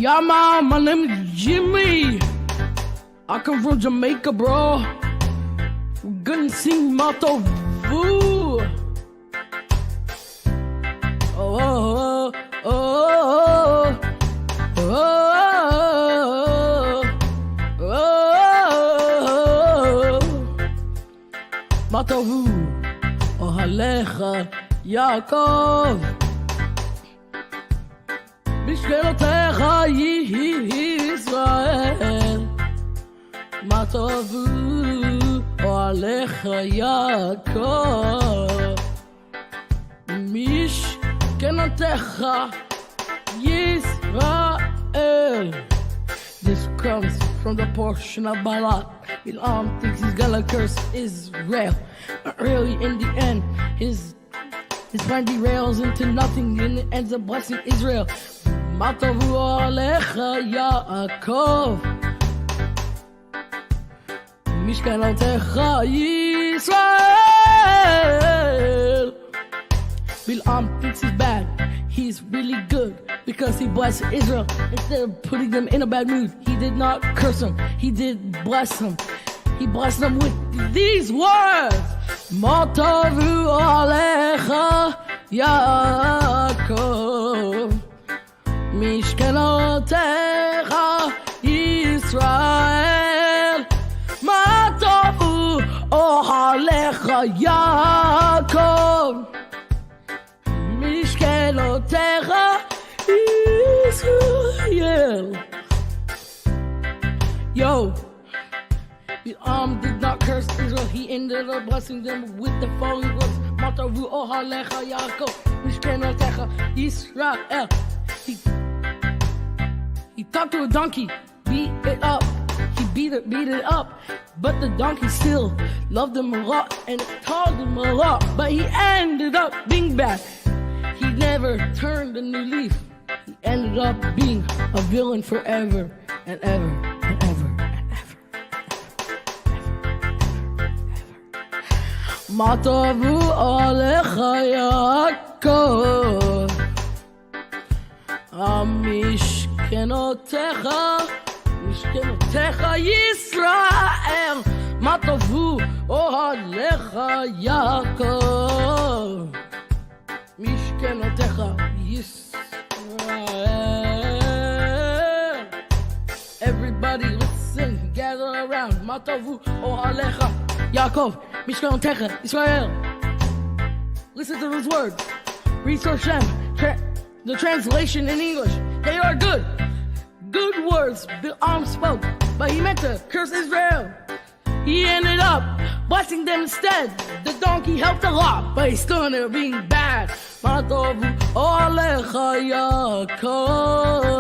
Yeah, man, my name is Jimmy. I come from Jamaica, bro. We're gonna sing Mato Vu. Oh, oh, oh, oh, oh, oh. Mato Vu, oh Halecha, Yaakov. בשבילותיך ישראל, מה טובו אוהליך יעקב. משכנותיך ישראל. This comes from the portion of Balak. Bilam thinks he's gonna curse Israel, but really in the end his plan derails into nothing and it ends up blessing Israel. מה טובו עליך יעקב, משכנותיך ישראל. Bilam thinks he's bad, he's really good because he blessed Israel instead of putting them in a bad mood. He did not curse them, he did bless them. He blessed them with these words. מה טובו עליך יעקב, משכנותיך ישראל. מה טובו אוהליך יעקב, משכנותיך ישראל. Yo, Bilam did not curse Israel, he ended up blessing them with the following words. מה טובו אוהליך יעקב, משכנותיך ישראל. He talked to a donkey, beat it up. He beat it up. But the donkey still loved him a lot and taught him a lot. But he ended up being bad. He never turned a new leaf. He ended up being a villain forever and ever and ever and ever. מה טובו עליך יעקב, משכנותיך ישראל. מה טובו אוהליך יעקב, משכנותיך ישראל. Everybody listen, gather around. מה טובו אוהליך יעקב, משכנותיך ישראל. Listen to those words, research them. The translation in English, they are good words Bilam spoke, but he meant to curse Israel. He ended up blessing them instead. The donkey helped a lot, but he still ended up being bad. מה טובו עליך יעקב,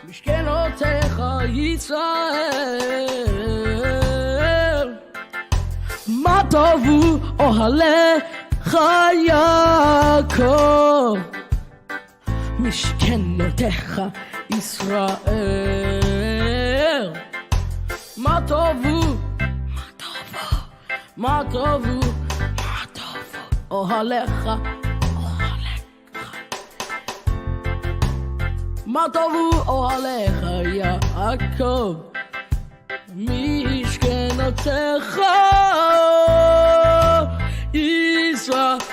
משכנותיך ישראל. מה טובו אוהליך יעקב, משכנותיך ישראל. מה טובו אוהליך, מה טובו אוהליך יעקב, משכנותיך ישראל.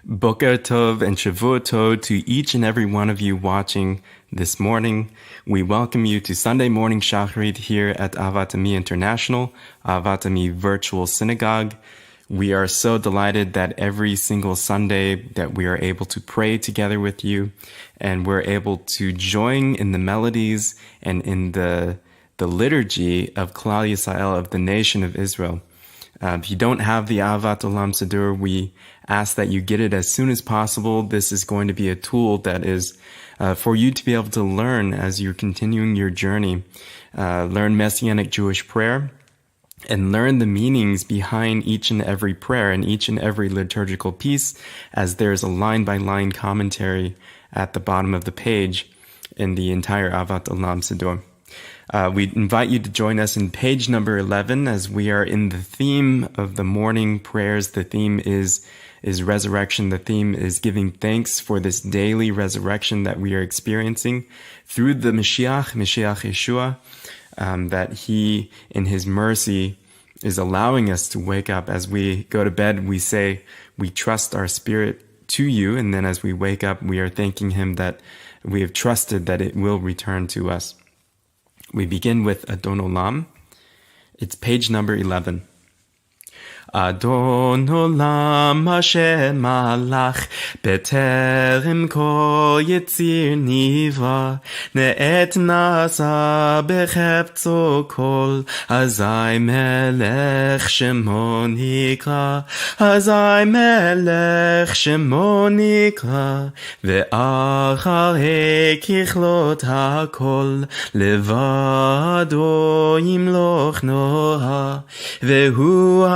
Boker Tov and Shavua Tov to each and every one of you watching this morning. We welcome you to Sunday morning Shacharit here at Avat Ami International, Avat Ami Virtual Synagogue. We are so delighted that every single Sunday that we are able to pray together with you, and we're able to join in the melodies and in the liturgy of Klal Yisrael, of the nation of Israel. If you don't have the Ahavat Olam Siddur, we ask that you get it as soon as possible. This is going to be a tool that is for you to be able to learn as you're continuing your journey. Learn Messianic Jewish prayer, and learn the meanings behind each and every prayer and each and every liturgical piece, as there's a line-by-line commentary at the bottom of the page in the entire Ahavat Olam Siddur. We invite you to join us in page number 11 as we are in the theme of the morning prayers. The theme is resurrection. The theme is giving thanks for this daily resurrection that we are experiencing through the Mashiach Yeshua, that he, in his mercy, is allowing us to wake up. As we go to bed, we say, we trust our spirit to you. And then as we wake up, we are thanking him that we have trusted that it will return to us. We begin with Adon Olam. It's page number 11. Adon Olam Hashem Malach B'terem Kol Yetzir Nivra Ne'et Nasa B'chefzo Kol Azai Melech Shemo Nikra Azai Melech Shemo Nikra Ve'acharei Kichlot HaKol Levado Yimloch Noha Ve'hu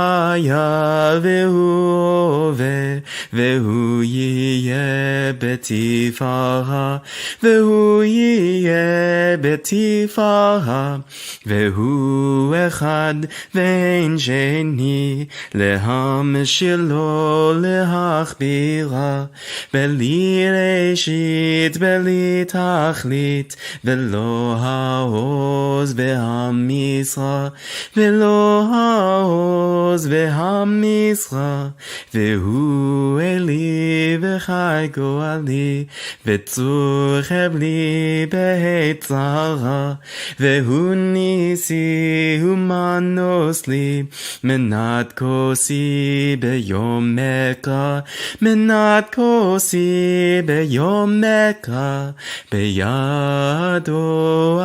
Ya vehu ove vehu yeh betifara vehu yeh betifara vehu echad ve'en sheni lehamshilo lehachbira beli reshit beli tachlit velo haoz ve'hamisra velo haoz Hamizra, vehu eli v'chai goali, v'tzur chebli behetzara, vehu nisi humanosli, menat kosi beyom mekra, menat kosi beyom mekra, beyado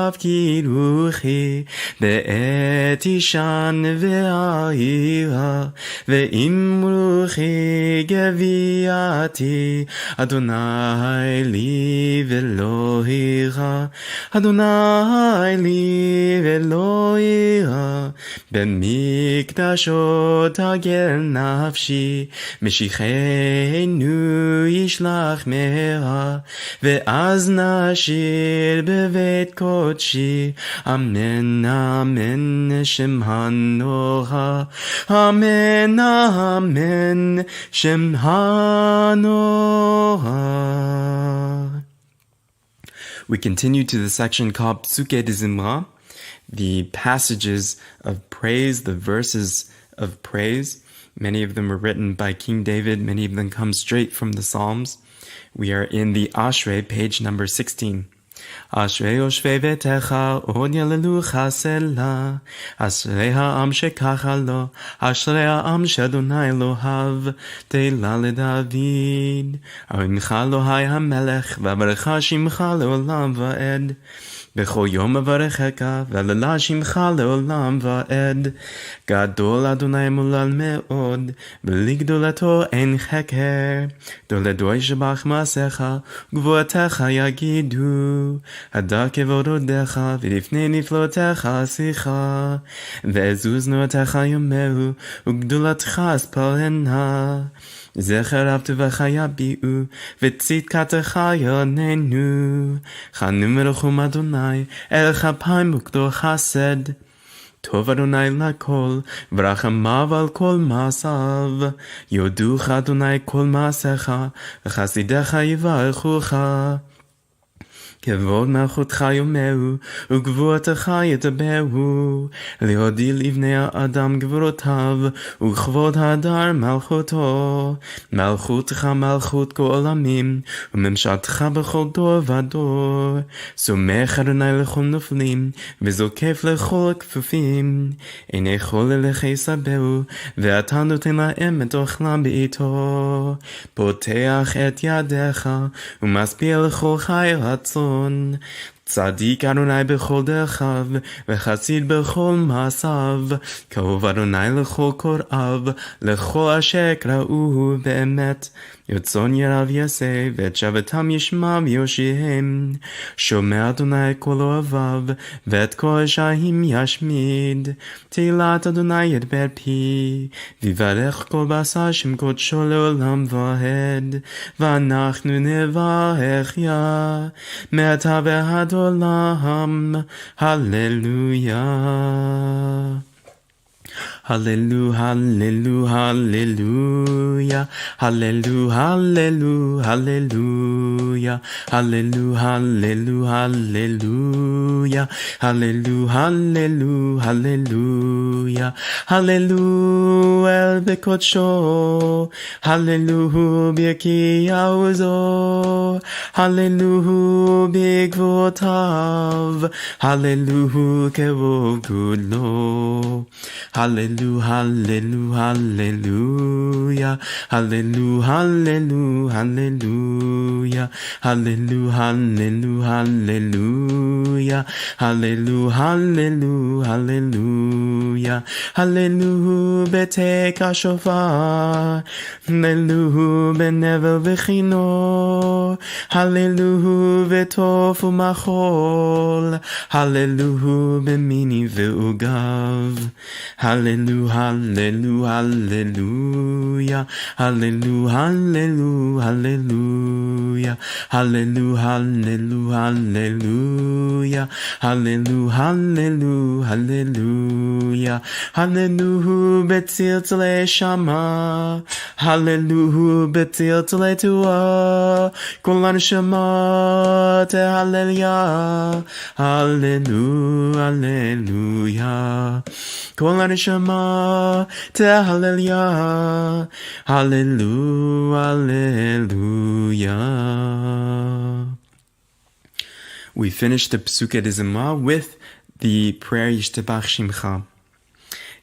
avkiruchi, be'et ishan ve'ahira, Ve'imruchi geviati Adonai li velo ira Adonai li velo ira B'mikdashot hagel nafshi Meshichenu yishlach mera Ve'az nashir bevet kodshi Amen, amen, Shem hanora Amen, amen, Shem hanora. We continue to the section called Psuke de Zimra, the passages of praise, the verses of praise. Many of them are written by King David. Many of them come straight from the Psalms. We are in the Ashrei, page number 16. Ashrei yoshvei betecha od yalelucha sela Ashrei ha'am shekacha lo Ashrei ha'am sh'Adonai lohav Teila leDavid Arimcha Elohai hamelech V'avarecha shimcha leolam va'ed B'chol yom avarecheka V'alala shimcha leolam va'ed Gadol Adonai mulal me'od V'ligdolato ein cheker Doledoi shebach ma'asecha Gvuatecha yagidu Hadar kevododecha V'lifnei niflotecha sicha Ve'ezuznotecha yomehu Ugdulatcha aspalena Zecher avtevecha yabi'u V'tzitkatecha yonenu Chanum erochum Adonai El chapayim ukdo chased Tov Adonai lakol, v'rachamav al kol maasav. Yoducha Adonai kol maasecha, v'chasidecha yivarechucha. כבוד מלכותך יאמרו, וגבורתך ידברו, להודיע לבני האדם גבורותיו, וכבוד הדר מלכותו. מלכותך מלכות כל עולמים, וממשלתך בכל דור ודור. סומך אדוני לכל נופלים, וזוקף לכל כפופים. איני יכול אליך יסברו, ואתה נותן להם את אוכלם בעתו. פותח את ידיך, ומשביע לכל חי רצון. צדיק אדוני בכל דרכיו, וחסיד בכל מעשיו. קרוב אדוני לכל קוראיו, לכל אשר קראוהו באמת. רצון ירב יעשה, ואת שבתם ישמע ויושיעם. שומע אדוני כל אוהביו, ואת כל רשעים ישמיד. תהילת אדוני ידבר פי, ויברך כל בשר שם קודשו לעולם ועד. ואנחנו נברך יה, מעתה ועד עולם. הללויה. Hallelu, hallelu, hallelujah. Hallelu, hallelu, hallelujah. Hallelu, hallelu, hallelujah. Hallelu, hallelu, hallelujah. Hallelu el bekodsho. Hallelu b'yakiyauzo. Hallelu b'gvotav. Hallelu kevod gudlo. Hallelujah, hallelujah, hallelujah. Hallelujah, hallelujah, hallelujah. Hallelujah, hallelujah, hallelujah. Hallelujah, hallelujah, hallelujah. Hallelujah, betek ashofar. Hallelujah, benevel v'chino. Hallelujah, v'tof u'machol. Hallelujah, b'mini v'ugav. Hallelujah, hallelujah, hallelujah. Hallelujah, hallelujah, hallelujah. Hallelujah, hallelujah, hallelujah. Hallelujah, hallelujah, hallelujah. Hallelujah, betziltele shama. Hallelujah, betziltele tua. Kolan shama te hallelujah. Hallelujah, hallelujah. Kol haneshama te hallelujah. Hallelujah, hallelujah. We finished the Psuke de Zimra with the prayer Yishtebach Shimcha.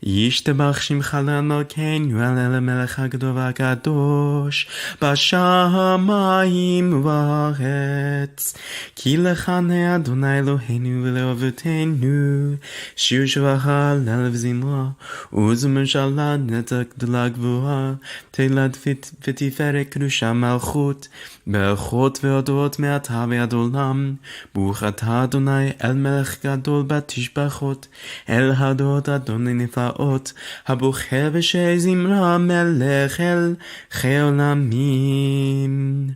ישתבח שמך למלכנו, אל המלך הגדול והקדוש, בשמיים ובארץ. כי לך נאה אדוני אלוהינו ולאהובתנו, שיר שבחה להלל וזמרה, וזממשלה נצח גדולה גבוהה, תהילת ותפארת קדושה מלכות, ברכות והודות מעתה ועד עולם. ברוך אתה אדוני אל מלך גדול בתשבחות, אל הדעות אדוני נפלאות, הבוחר ושזמרה מלך אל חיי עולמים.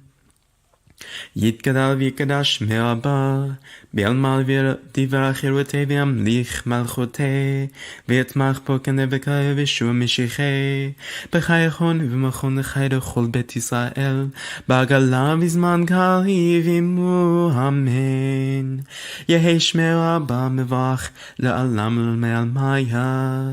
יתגדל ויקדש מרבה, בעלמא דבר חירותי וימליך מלכותי, ויתמך בו כנבקה ושוע משיחי, בחייכון ובמכון לחי לכל בית ישראל, בעגלה בזמן קריב עמו אמן. יהי שמי רבה מברך לעלם ולעלמיה.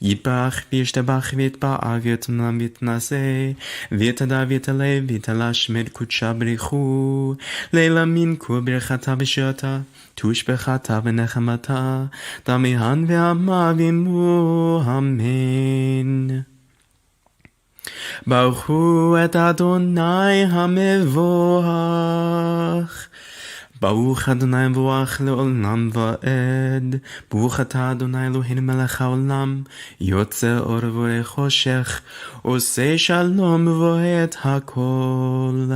יתברך וישתבח ויתפאר ויתנם ויתנשא ויתדע ויתעלה ויתלשמד קודשה בריחו לעילמין כה ברכתה ושירתה תושבחתה ונחמתה דמיהן ועמה ועמו אמן. ברכו את אדוני המבורך. ברוך אדוני מבורך לעולם ועד. ברוך אתה אדוני אלוהינו מלך העולם, יוצר אור ובורא חושך, עושה שלום ובורא את הכל.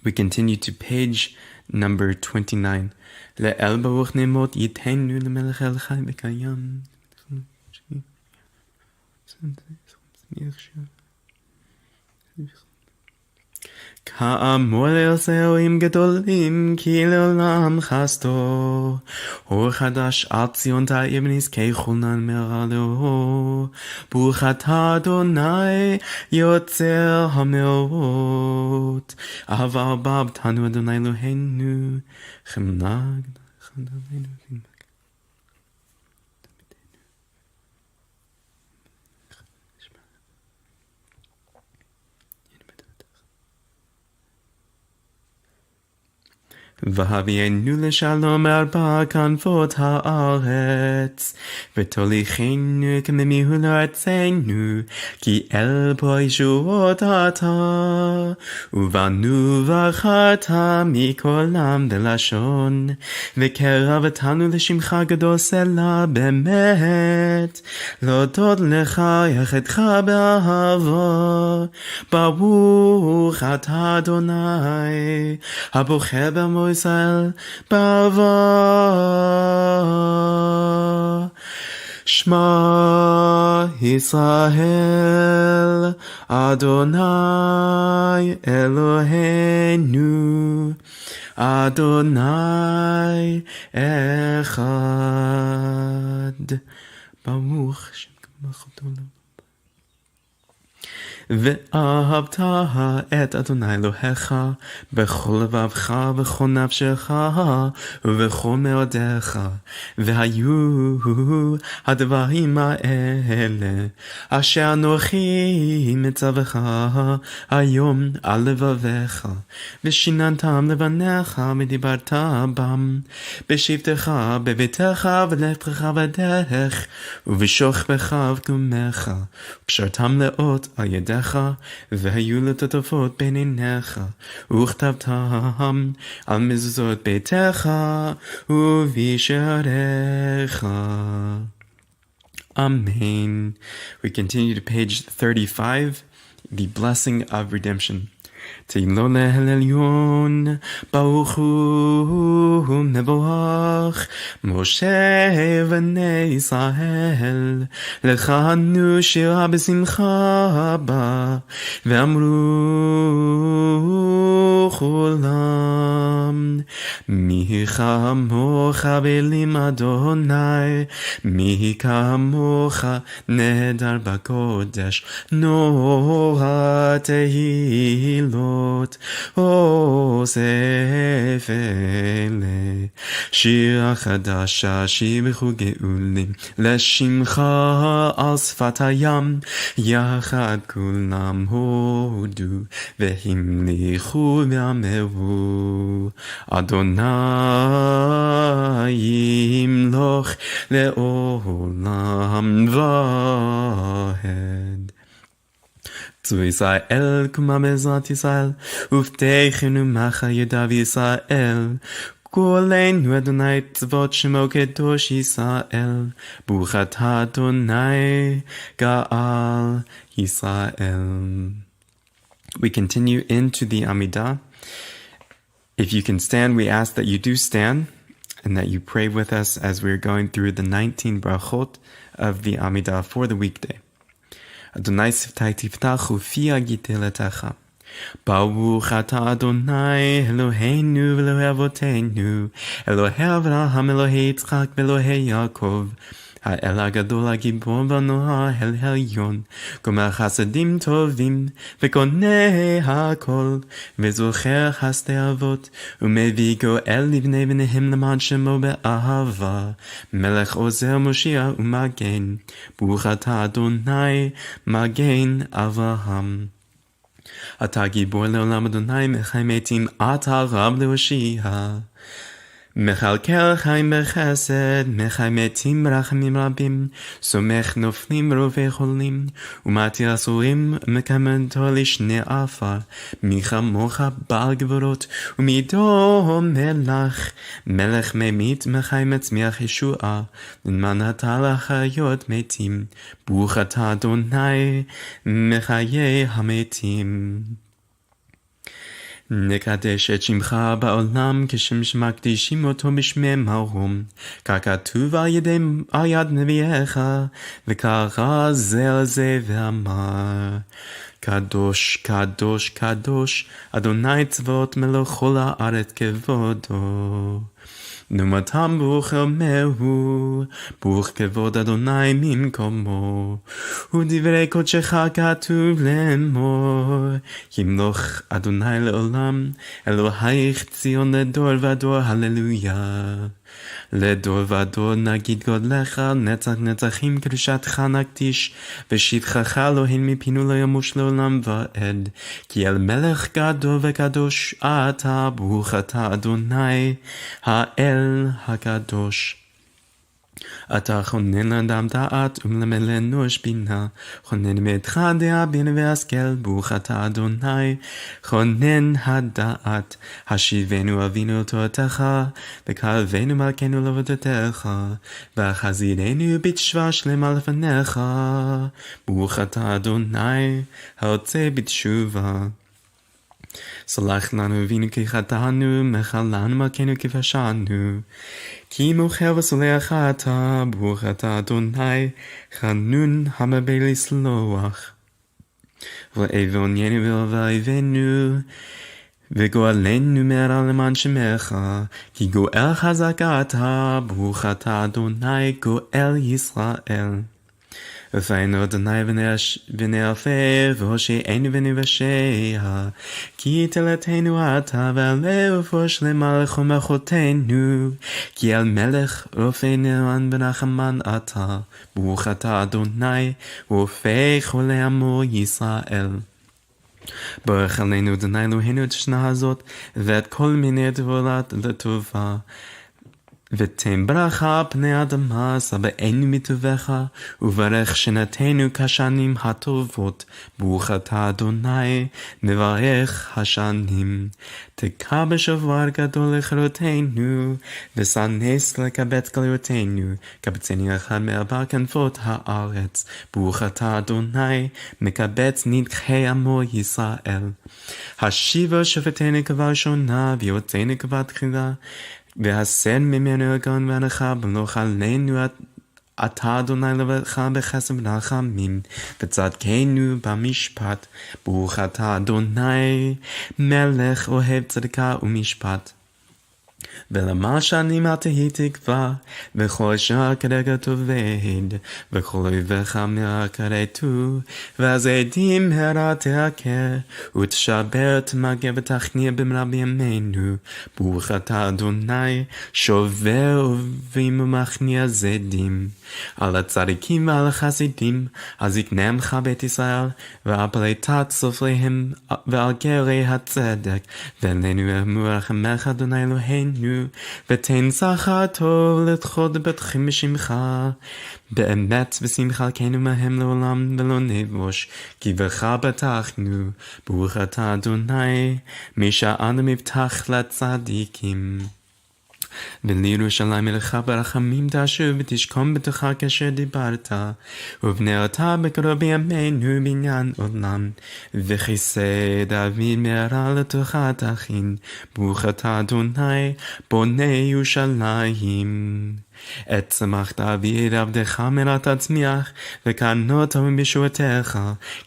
We continue to page number 29. לאל ברוך נעמוד ייתנו למלך אל חי וקיים. כאמור לעשה אלוהים גדולים, כי לעולם חסדו. אור חדש על ציון תאיר ונזכה כולן מהרה לאור. ברוך אתה אדוני יוצר המאורות. אהבה רבה בתנו אדוני אלוהינו. חמלה גדולה. והביאנו לשלום ארבע כנפות הארץ, ותוליכנו כממיהול ארצנו, כי אל פה ישועות אתה, ובנו בחרת מכל עם ולשון, וקרבתנו לשמך גדול סלע באמת, להודות לך יחדך באהבה, ברוך אתה אדוני, הבוחר בעמו ישראל באהבה. שמע ישראל, אדוני אלוהינו, אדוני אחד. ברוך שם כמוך עולם. ואהבת את אדוני אלוהיך בכל לבבך ובכל נפשך ובכל מאודיך, והיו הדברים האלה אשר אנוכי מצווך היום על לבביך, ושיננתם לבניך ודיברת בם בשבתך בביתך ולכתך בדרך ובשוכבך ובקומך, וקשרתם לאות על ידיך, והיו לטוטפות בין עיניך, וכתבתם על מזוזות ביתך ובשעריך. Amen. We continue to page 35, the blessing of redemption. תהילו לאל עליון, ברוך הוא מבורך, משה בני ישראל, לחנו שירה בשמחה בה, ואמרו כולם, מי כמוך באלים אדוני, מי כמוך נהדר בקודש, נורא תהילות אוסף אלה, שיר חדשה שיבחו גאולים לשמך על שפת הים, יחד כולם הודו והמליכו ואמרו, אדוני ימלוך לעולם ועד. צו ישראל קומה בעזרת ישראל, ובטחנו מחה ידיו ישראל, גואלנו אדוני צבאות שמו קדוש ישראל, ברוך אתה אדוני גאל ישראל. We continue into the Amidah. If you can stand, we ask that you do stand and that you pray with us as we're going through the 19 brachot of the Amidah for the weekday. Adonai siftai tiftachu fi agiteletacha. Baruch ata Adonai Eloheinu v'Elohei Avotenu, Elohei Avraham, Elohei Yitzchak, v'Elohei Yaakov, האל הגדול הגיבור והנורא, אל העליון, גומר חסדים טובים וקונה הכל, וזוכר חסדי אבות, ומביא גואל לבני בניהם למען שמו באהבה, מלך עוזר מושיע ומגן, ברוך אתה אדוני מגן אברהם. אתה גיבור לעולם אדוני, מחי מתים אתה רב להושיע. מכלכל חיים בחסד, מחי מתים ברחמים רבים, סומך נופלים ורופא חולים, ומתיר אסורים מקמתו לשני עפר, מי כמוך בעל גבורות, ומידו מלך, מלך ממית מחי מצמיח ישועה, למען אתה לחיות מתים, ברוך אתה אדוני מחיי המתים. נקדש את שמך בעולם כשם שמקדישים אותו בשמי מרום, ככתוב על יד נביאיך, וקרא זה על זה ואמר, קדוש, קדוש, קדוש, אדוני צבאות מלך כל הארץ כבודו. נומתם ברוך אמהו, ברוך כבוד אדוני ממקומו, ודברי קודשך כתוב לאמור, ימלוך אדוני לעולם, אלוהיך ציון לדור ודור, הללויה. לדור ודור נגיד גודלך, נצח נצחים קדושתך נקדיש, ושבחך לא הן מפינו לא ימוש לעולם ועד, כי אל מלך גדול וקדוש אתה, ברוך אתה אדוני, האל הקדוש. אתה חונן לאדם דעת ומלמד לאנוש בינה, חונן בידך דעה בינה והשכל, ברוך אתה אדוני, חונן הדעת, השיבנו אבינו אל תורתך, וקרבנו מלכנו לעבודתך, והחזירנו בתשובה שלמה לפניך, ברוך אתה אדוני, הרוצה בתשובה. סלח לנו אבינו כי חטאנו, מחל לנו מלכנו כי פשענו, כי מוכר וסולח אתה, ברוך אתה אדוני, חנון המרבה לסלוח. ועווננו ולאויבינו, וגואלנו מהרע למען שמך, כי גואל חזק אתה, ברוך אתה אדוני, גואל ישראל. רפאנו אדוני ונעפה, והושיענו ונבשע, כי תלתנו אתה, ועלה רפואה שלמה לכל מלכותנו, כי על מלך רופא נאמן ונחמן אתה, ברוך אתה אדוני, רופא חולי עמו ישראל. ברך עלינו אדוני אלוהינו את השנה הזאת, ואת כל מיני דברות לטובה. ותן ברכה פני האדמה, שבענו מטובך, וברך שנתנו כשנים הטובות, ברוך אתה אדוני, מברך השנים. תקע בשבר גדול לחירותנו, ושא נס לקבץ גלויותינו, קבצני אחד מארבע כנפות הארץ, ברוך אתה אדוני, מקבץ נדחי עמו ישראל. השיבה שופטנו כבראשונה, ויוצאנו כבתחילה, והסר ממנו הגון והנחה, במלוך עלינו אתה אדוני לבדך בחסד ורחמים, וצדקנו במשפט, ברוך אתה אדוני, מלך אוהב צדקה ומשפט. ולמה שנים אל תהי תקווה, וכל שעה כרגע תאבד, וכל אויביך מהרה כרתו, ואז עדים הרע תעקר, ותשבר תמגר ותכניע במרע בימינו, ברוך אתה אדוני, שובר אויבים ומכניע זדים. על הצדיקים ועל החסידים, אז יקנמך בית ישראל, ועל פליטת סופריהם, ועל גרי הצדק, ואלינו אמור רחמך אדוני אלוהינו, ותן שכר טוב לדחות בטחים בשמך, באמת ושמחה כנו מהם לעולם ולא נבוש, כי בך בטחנו, ברוך אתה אדוני, משענו מבטח לצדיקים. ולירושלים מלך ברחמים תשוב ותשכון בתוכה כאשר דיברת, ובנה אותה בקרוב בימינו בניין עולם, וכיסא דוד מהרה לתוכה תכין, ברוך אתה אדוני בונה ירושלים. את צמח דוד עבדך מרת תצמיח, וקנות בישועתך,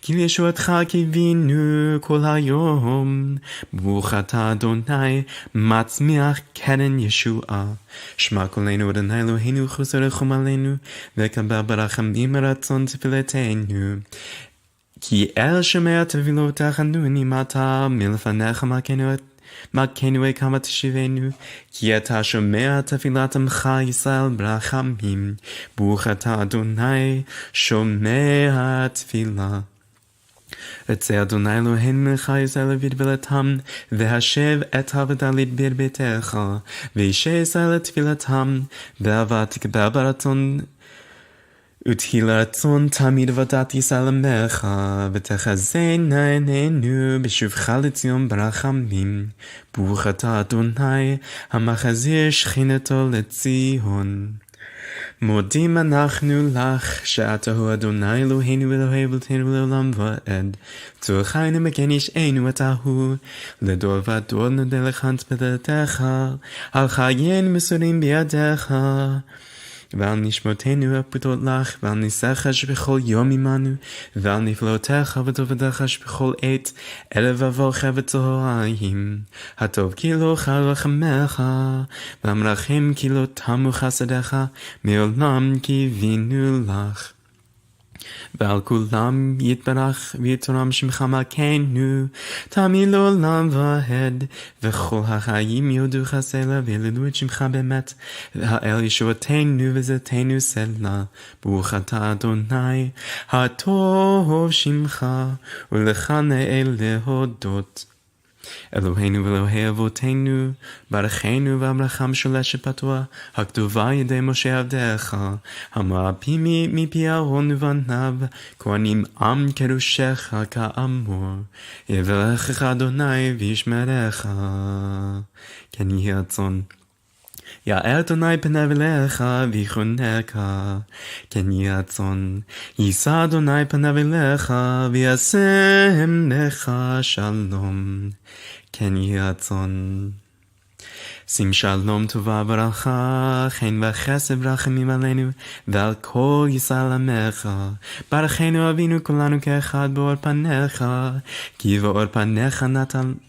כי לישועתך קיווינו כל היום. ברוך אתה אדוני מצמיח קרן ישועה. שמע קולנו אדוני אלוהינו חוס ורחום עלינו, וקבל ברחמים מרצון תפילתנו. כי אל שומע תפילות תחנונים אתה, מלפניך מלכנו כמה תשיבנו, כי אתה שומע תפילת עמך ישראל ברחמים, ברוך אתה אדוני שומע תפילה. רצה אדוני אלוהינו מלך ישראל לבלתם, והשב את עבדה לדבר ביתך, וישע ישראל לתפילתם, ואהבה תקבל ברצון ותהי לרצון תמיד עבודת ישראל עמך, ותחזינה עינינו בשובך לציון ברחמים, ברוך אתה אדוני המחזיר שכינתו לציון. מודים אנחנו לך, שאתה הוא אדוני אלוהינו ואלוהי אבותינו לעולם ועד. צורכנו מגן ישענו אתה הוא, לדור ודור נודה לך בדעתך, על חיינו מסורים בידיך. ועל נשמותינו הפותות לך, ועל ניסיך שבכל יום עמנו, ועל נפלאותיך וטובתך שבכל עת, ערב ובוקר וצהריים. הטוב כי לא חל רחמך, והמרחם כי לא תמו חסדיך, מעולם קיווינו לך. ועל כולם יתברך ויתרום שמך מלכנו, תמיד לעולם ועד, וכל החיים יודוך סלע והיללו את שמך באמת, והאל ישועתנו וזתנו סלע, ברוך אתה אדוני, הטוב שמך, ולך נאה להודות. אלוהינו ואלוהי אבותינו, ברכנו והברכה משולשת פתוח, הכתובה ידי משה עבדך, המרפי מפי אהרון ובניו, כהנים עם קדושך כאמור, יברכך אדוני וישמרך. כן יהי רצון. יאר אדוני פניו אליך ויחונך, כן יהי רצון. יישא אדוני פניו אליך וישם לך שלום, כן יהי רצון. שים שלום טובה ברכה, חן וחסד ורחמים עלינו ועל כל ישראל עמך. ברכנו אבינו כולנו כאחד באור פניך, כי באור פניך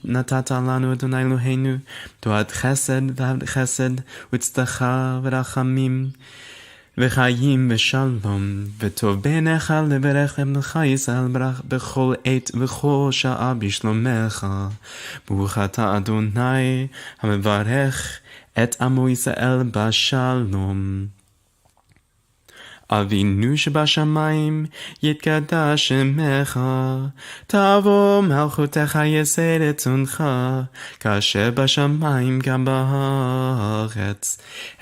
נתת לנו אדוני אלוהינו, תורת חסד וחסד וצדקה ורחמים וחיים ושלום, וטוב בעיניך לברך לבנך ישראל בכל עת וכל שעה בשלומך. ברוך אתה אדוני המברך את עמו ישראל בשלום. אבינו שבשמיים יתקדש שמך, תבוא מלכותך יעשה רצונך, כאשר בשמיים גם בארץ.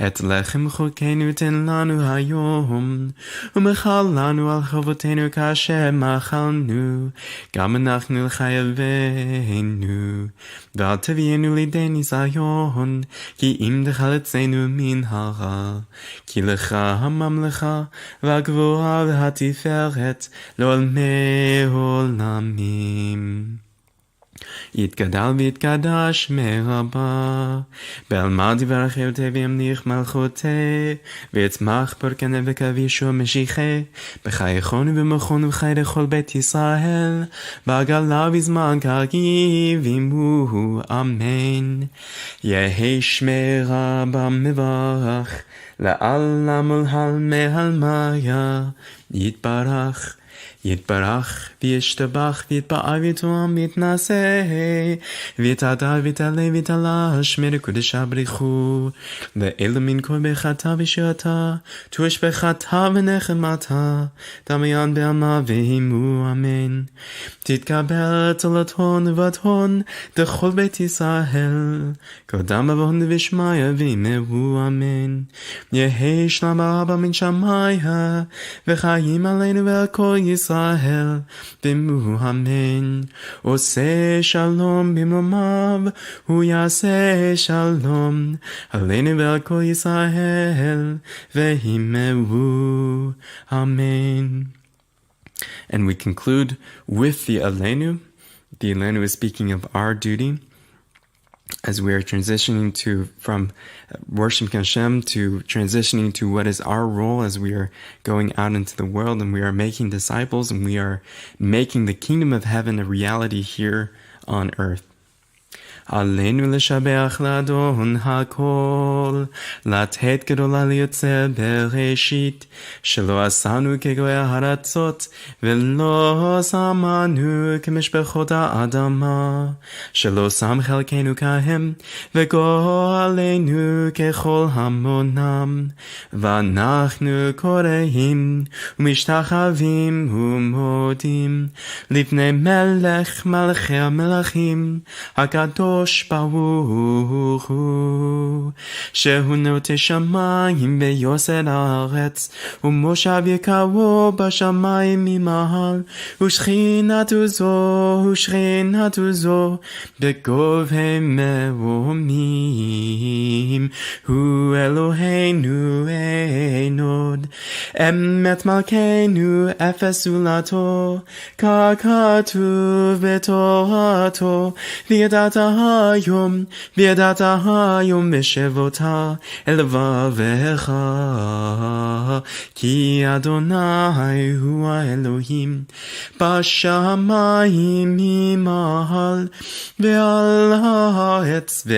את לחם חוקנו תן לנו היום, ומחל לנו על חובותינו כאשר מחלנו, גם אנחנו לחייבינו. ואל תביאנו לידי ניסיון, כי אם תחלצנו מן הרע. כי לך הממלכה והגבורה והתפארת לעולמי עולמים. יתגדל ויתקדש מרבה, בעלמא דברך ירתה וימליך מלכותה, ויצמח פורקנה וכבישו משיחה, בחייכון ובמכון ובחי לכל בית ישראל, בעגלה בזמן כרגיבימו, אמן. יהי שמרה במברך, לעלם ולעלמי עלמיה, יתברך. יתברך וישתבח ויתפאר ויתרום ויתנשא ויתהדר ויתעלה ויתעלש מרקודשה בריחו לאלו מן קורבך ושירתה תושבחת ונחמתה דמיין בעלמא והימו אמן. תתקבל תולת הון ובת הון דכל בית ישראל קודם אבון ושמיא וימרו אמן. יהי שלום אבא מן שמיה וחיים עלינו ועל כל ישראל במו אמן. עושה שלום במרומיו הוא יעשה שלום עלינו ועל כל ישראל והימרו אמן. And we conclude with the Aleinu. The Aleinu is speaking of our duty as we are transitioning from worshiping Hashem to transitioning to what is our role as we are going out into the world and we are making disciples and we are making the kingdom of heaven a reality here on earth. עלינו לשבח לאדון הכל, לתת גדולה ליוצא בראשית, שלא עשנו כגויי הארצות, ולא שמנו כמשפחות האדמה, שלא שם חלקנו כהם, וגואלנו ככל המונם, ואנחנו קוראים ומשתחווים ומודים, לפני מלך מלכי המלכים, הקדוש ברוך הוא, שהוא נוטה שמיים ויוסד הארץ, ומושב יקרו בשמיים ממעל, ושכינתו זו בגובה מרומים, הוא אלוהינו אינו Emet malkeinu efesulato, kakatu vetorato, viedata hayom veshevota elvavecha, ki Adonai hu Elohim, bashamayim himahal, ve'al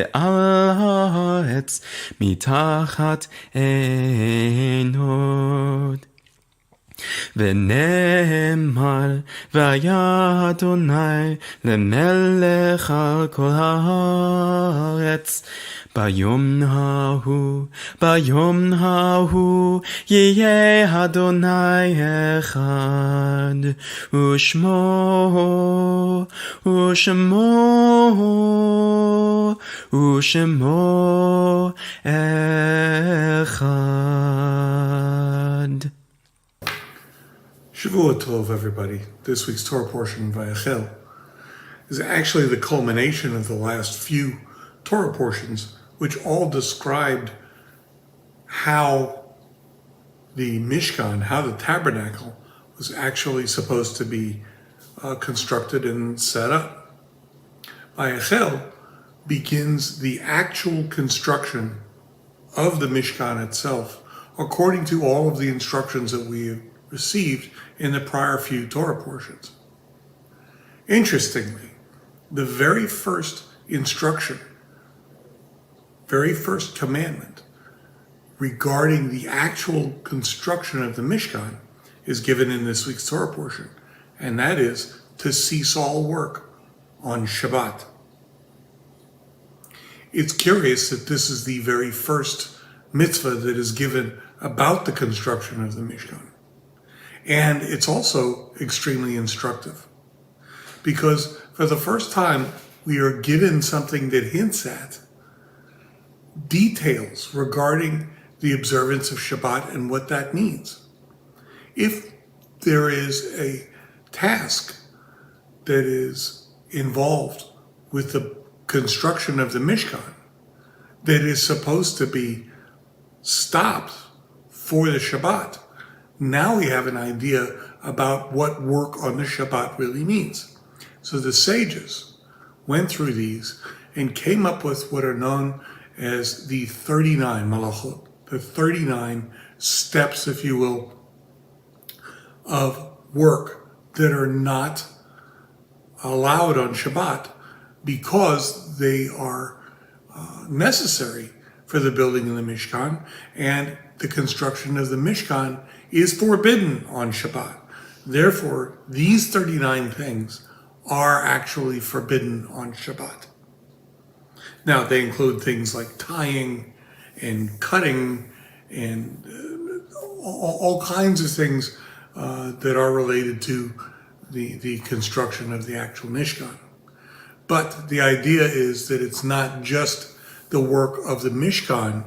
ha'etz mitachat enod. ונאמר, והיה אדוני למלך על כל הארץ. ביום ההוא יהיה אדוני אחד, ושמו אחד. Shavua Tov, everybody. This week's Torah portion, Vayachel, is actually the culmination of the last few Torah portions, which all described how the Mishkan, how the tabernacle was actually supposed to be constructed and set up. Vayachel begins the actual construction of the Mishkan itself, according to all of the instructions that we have received in the prior few Torah portions. Interestingly, the very first instruction, very first commandment regarding the actual construction of the Mishkan is given in this week's Torah portion, and that is to cease all work on Shabbat. It's curious that this is the very first mitzvah that is given about the construction of the Mishkan. And it's also extremely instructive, because for the first time, we are given something that hints at details regarding the observance of Shabbat and what that means. If there is a task that is involved with the construction of the Mishkan that is supposed to be stopped for the Shabbat, now we have an idea about what work on the Shabbat really means. So the sages went through these and came up with what are known as the 39 malachot, the 39 steps, if you will, of work that are not allowed on Shabbat because they are necessary for the building of the Mishkan, and the construction of the Mishkan is forbidden on Shabbat. Therefore, these 39 things are actually forbidden on Shabbat. Now, they include things like tying and cutting and all kinds of things that are related to the construction of the actual Mishkan. But the idea is that it's not just the work of the Mishkan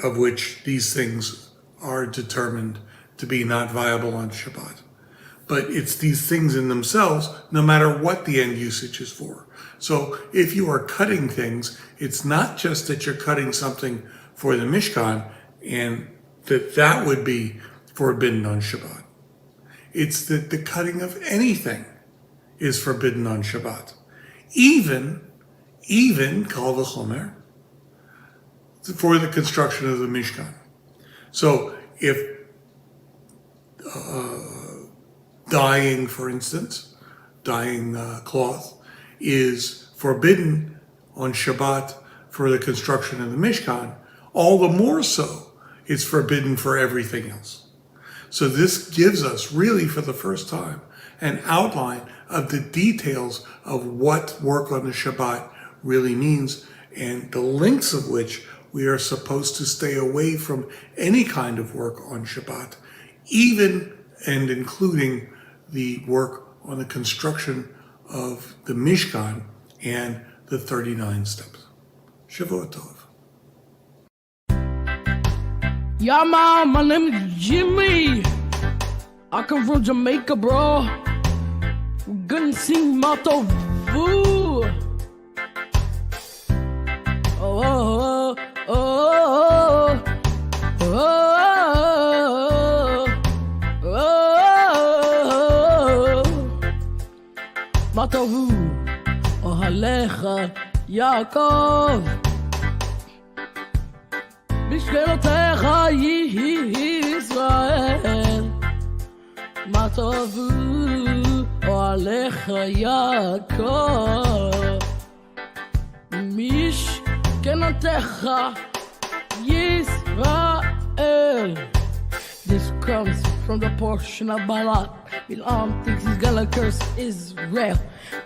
of which these things are determined to be not viable on Shabbat, but it's these things in themselves, no matter what the end usage is for. So if you are cutting things, it's not just that you're cutting something for the Mishkan and that would be forbidden on Shabbat. It's that the cutting of anything is forbidden on Shabbat. Even Kal v'chomer, for the construction of the Mishkan. So if dyeing, for instance, dyeing cloth is forbidden on Shabbat for the construction of the Mishkan, all the more so it's forbidden for everything else. So this gives us really for the first time an outline of the details of what work on the Shabbat really means and the lengths of which we are supposed to stay away from any kind of work on Shabbat, even and including the work on the construction of the Mishkan and the 39 steps. Shavua Tov. Yeah, man, my name is Jimmy. I come from Jamaica, bro. We're gonna sing Mato Vu. Oh, oh, oh, oh, oh, oh. יעקב, משכנותיך ישראל, מה טובו אוהליך יעקב, משכנותיך ישראל. This comes from the portion of Balak. Bilam thinks he's gonna curse Israel.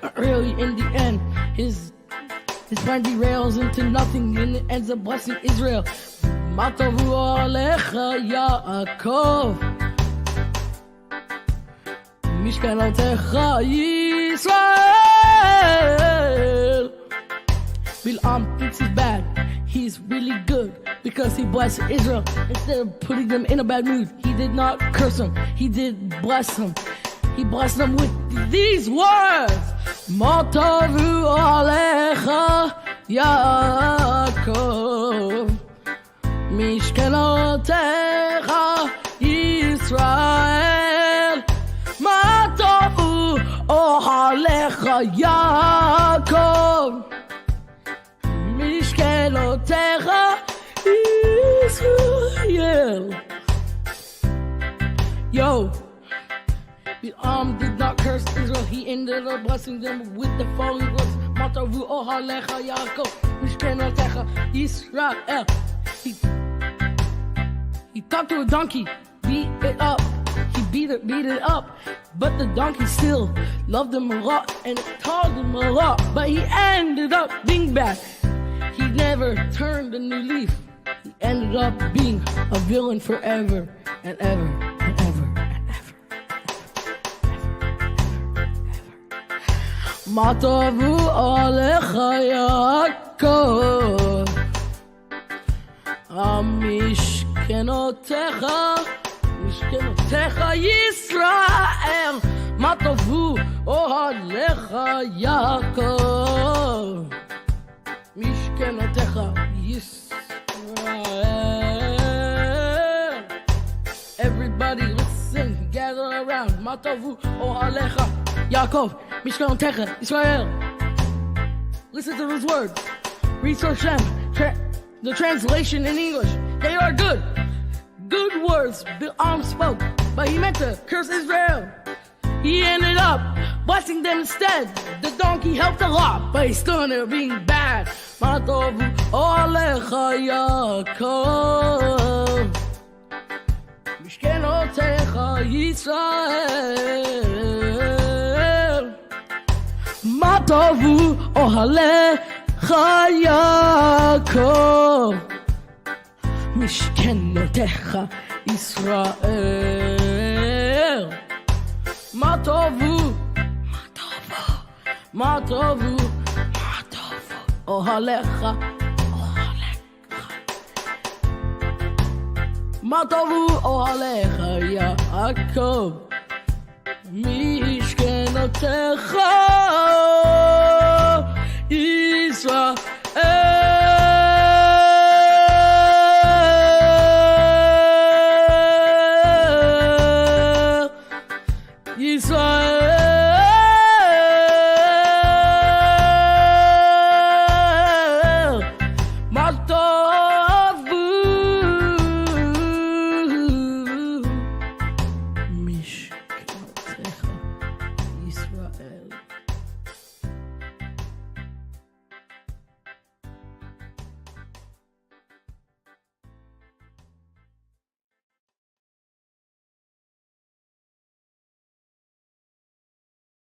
But really, in the end, his plan derails into nothing and it ends up blessing Israel. Matavu alecha Yaakov, Mishkanotecha Yisrael. Bilam thinks he's bad. He's really good because he blessed Israel instead of putting them in a bad mood. He did not curse them. He did bless them. He blessed them with these words. Matavu alecha Yaakov, Mishkenotecha Yisrael. Matavu alecha Yaakov, Mishkenotecha Israel. Yo, Bilam did not curse Israel. He ended up blessing them with the following words: Matavu ohalecha Yaakov, Mishkenotecha Israel. He talked to a donkey, beat it up. He beat it up. But the donkey still loved him a lot and it taught him a lot. But he ended up being bad. He never turned a new leaf. He ended up being a villain forever and ever and ever and ever. Matavu alecha Yaakov, Mishkenotecha Yisrael. Matavu alecha Yaakov, Mishkenotecha Yisrael. Everybody listen, gather around. Matavu ohalecha Yaakov, Mishkenotecha Yisrael. Listen to those words. Research them. The translation in English. They are good. Good words Bilam spoke, but he meant to curse Israel. He ended up blessing them instead. The donkey helped a lot, but he still ended up being bad. Matavu alecha Yaakov, Mishkenotecha Yisrael. Matavu alecha Yaakov, Mishkenotecha Yisrael. Matavu ohalecha Matavu ohalecha Yaakov, Mishkenotecha Israel.